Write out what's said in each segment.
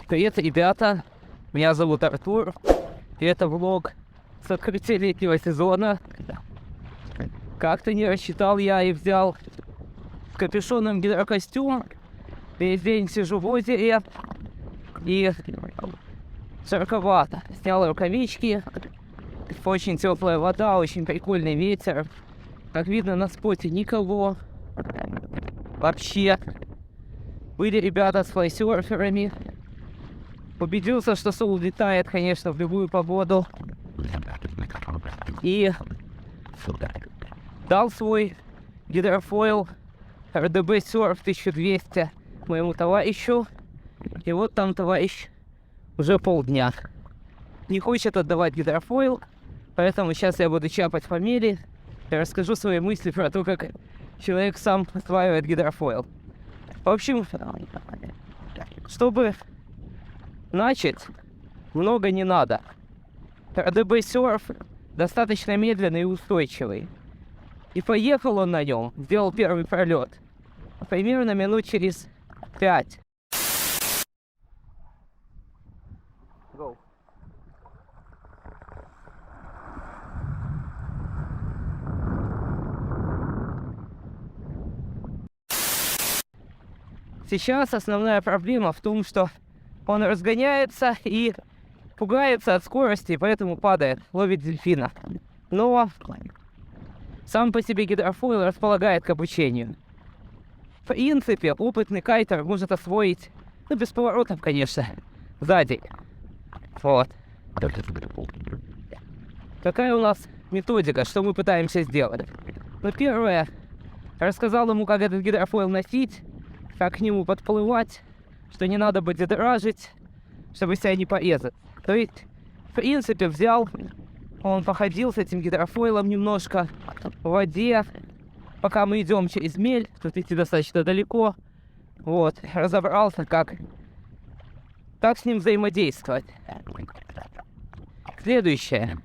Привет, ребята! Меня зовут Артур, и это влог с открытия летнего сезона. Как-то не рассчитал я и взял капюшоном гидрокостюм. Весь день сижу в озере и жарковато. Снял рукавички, очень теплая вода, очень прикольный ветер. Как видно, на споте никого вообще. Были ребята с флайсерферами. Убедился, что сол летает, конечно, в любую погоду. И дал свой гидрофойл RDB Surf 1200 моему товарищу. И вот там товарищ уже полдня не хочет отдавать гидрофойл, поэтому сейчас я буду чапать фамилии и расскажу свои мысли про то, как человек сам осваивает гидрофойл. В общем, чтобы начать, много не надо. RDB Surf достаточно медленный и устойчивый. И поехал он на нем, сделал первый пролет примерно минут через 5. Go. Сейчас основная проблема в том, что он разгоняется и пугается от скорости, и поэтому падает, ловит дельфина. Но сам по себе гидрофойл располагает к обучению. В принципе, опытный кайтер может освоить, без поворотов, конечно, сзади. Вот. Какая у нас методика, что мы пытаемся сделать? Ну, первое, рассказал ему, как этот гидрофойл носить, как к нему подплывать, что не надо будет дражить, чтобы себя не порезать. То есть, в принципе, взял, он походил с этим гидрофойлом немножко в воде, пока мы идем через мель, тут идти достаточно далеко. Вот, разобрался, как с ним взаимодействовать. Следующее.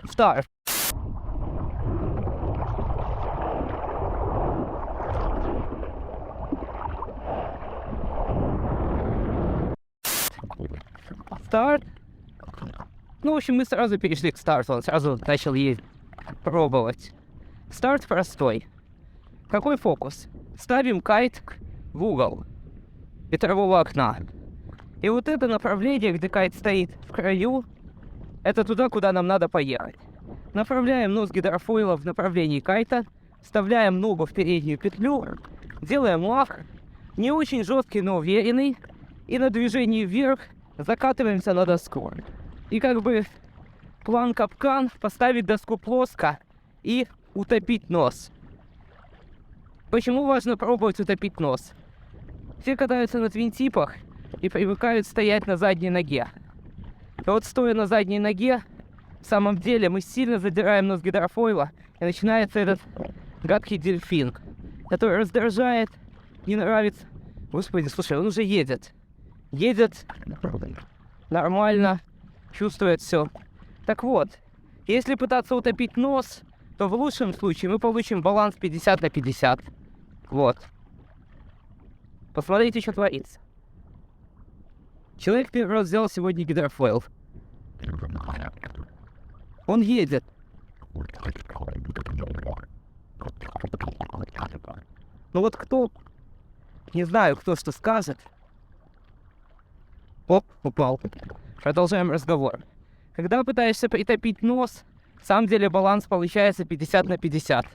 Старт. Старт. Ну, в общем, мы сразу перешли к старту, он сразу начал ездить, пробовать. Старт простой. Какой фокус? Ставим кайт в угол ветрового окна. И вот это направление, где кайт стоит в краю, это туда, куда нам надо поехать. Направляем нос гидрофойла в направлении кайта, вставляем ногу в переднюю петлю, делаем мах, не очень жесткий, но уверенный, и на движении вверх закатываемся на доску. И как бы план капкан поставить доску плоско и утопить нос. Почему важно пробовать утопить нос? Все катаются на твинтипах и привыкают стоять на задней ноге. И вот стоя на задней ноге, в самом деле мы сильно задираем нос гидрофойла, и начинается этот гадкий дельфин, который раздражает, не нравится. Господи, слушай, он уже едет. Едет нормально, чувствует все. Так вот, если пытаться утопить нос, то в лучшем случае мы получим баланс 50 на 50. Вот. Посмотрите, что творится. Человек первый раз взял сегодня гидрофойл. Он едет. Ну вот кто, не знаю, кто что скажет. Оп, упал. Продолжаем разговор. Когда пытаешься притопить нос, в самом деле баланс получается 50 на 50.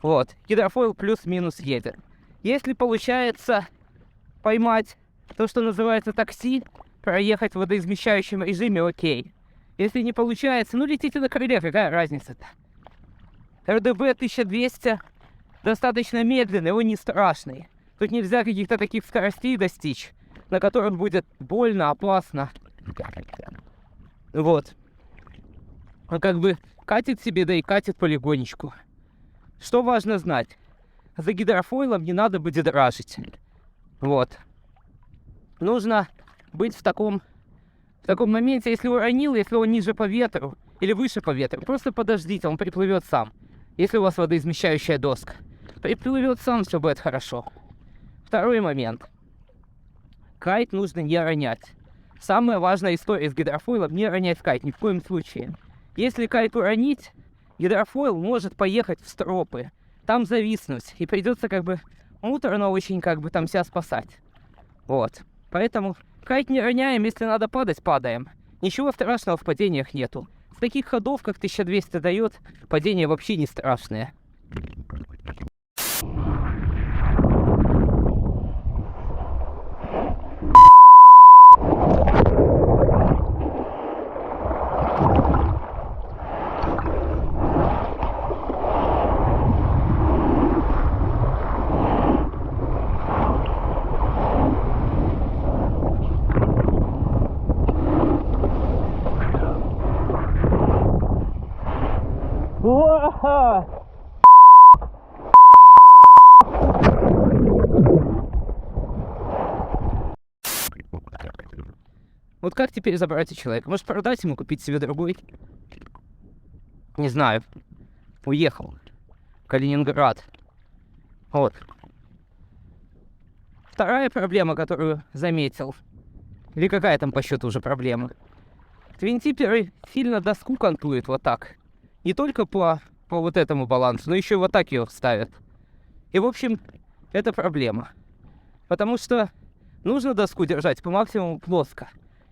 Вот, гидрофойл плюс-минус едет. Если получается поймать то, что называется такси, проехать в водоизмещающем режиме, окей. Если не получается, летите на крыле, какая разница-то? RDB 1200 достаточно медленный, он не страшный. Тут нельзя каких-то таких скоростей достичь, на которых будет больно, опасно. Вот. Он как бы катит себе, да и катит полигонечку. Что важно знать? За гидрофойлом не надо будет дражить. Вот. Нужно быть в таком моменте, если уронил, если он ниже по ветру или выше по ветру, просто подождите, он приплывет сам. Если у вас водоизмещающая доска, приплывет сам, все будет хорошо. Второй момент. Кайт нужно не ронять. самая важная история с гидрофойлом — не ронять кайт ни в коем случае. Если кайт уронить, гидрофойл может поехать в стропы, там зависнуть, и придется как бы муторно очень как бы там себя спасать. Вот. Поэтому кайт не роняем, если надо падать, падаем. Ничего страшного в падениях нету. С таких ходов, как 1200 дает, падения вообще не страшные. Вот как теперь забрать у человека? Может, продать ему, купить себе другой? Не знаю. Уехал. Калининград. Вот. Вторая проблема, которую заметил. Или какая там по счету уже проблема? Твинтиперы сильно доску кантуют вот так. Не только по вот этому балансу, но еще и вот так ее ставят. И, в общем, это проблема. Потому что нужно доску держать по максимуму плоско.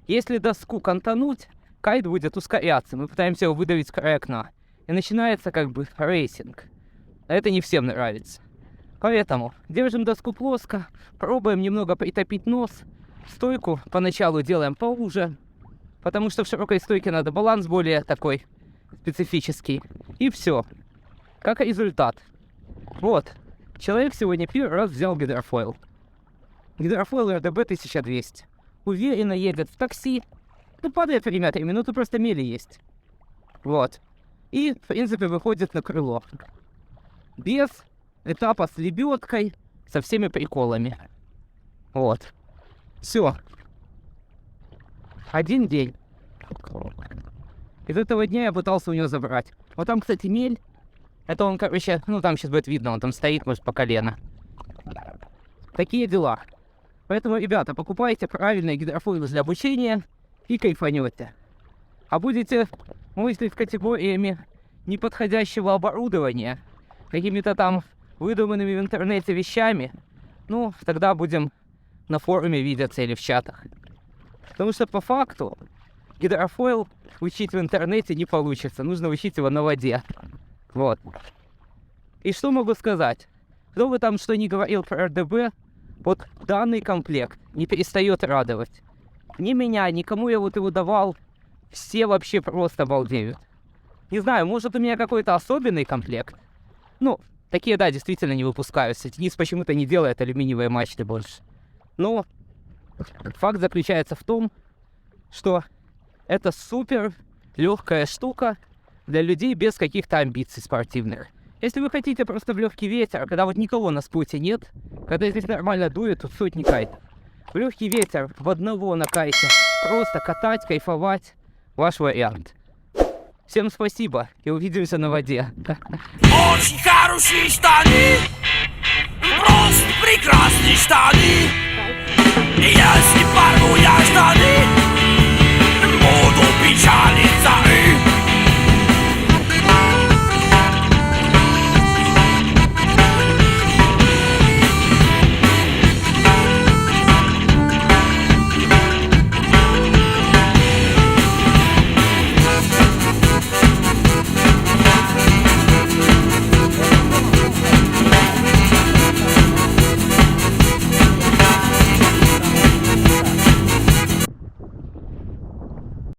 Если доску кантануть, кайт будет ускоряться. Мы пытаемся его выдавить с края окна. И начинается как бы рейсинг. А это не всем нравится. Поэтому держим доску плоско, пробуем немного притопить нос. Стойку поначалу делаем поуже, потому что в широкой стойке надо баланс более такой специфический. И все. Как результат. Вот. Человек сегодня первый раз взял гидрофойл. Гидрофойл РДБ 1200. Уверенно едет в такси. Ну, падает время от времени, тут просто мели есть. Вот. И, в принципе, выходит на крыло. Без этапа с лебедкой, со всеми приколами. Вот. Все. Один день. Из этого дня я пытался у него забрать. Вот там, кстати, мель. Это он, короче, ну там сейчас будет видно, он там стоит, может, по колено. Такие дела. Поэтому, ребята, покупайте правильные гидрофойлы для обучения и кайфанете. А будете мыслить категориями неподходящего оборудования, какими-то там выдуманными в интернете вещами, ну, тогда будем на форуме видеться или в чатах. Потому что по факту гидрофойл учить в интернете не получится, нужно учить его на воде. Вот. И что могу сказать? Кто бы там что ни говорил про РДБ, вот данный комплект не перестает радовать. Ни меня, никому я вот его давал, все вообще просто обалдеют. Не знаю, может у меня какой-то особенный комплект. Ну, такие, да, действительно не выпускаются. Денис почему-то не делает алюминиевые мачты больше. Но факт заключается в том, что это супер легкая штука для людей без каких-то амбиций спортивных. Если вы хотите просто в легкий ветер, когда вот никого на спуте нет, когда здесь нормально дует, тут сотни кайтов. В легкий ветер в одного на кайте, просто катать, кайфовать, ваш вариант. Всем спасибо и увидимся на воде. Очень хорошие штаны!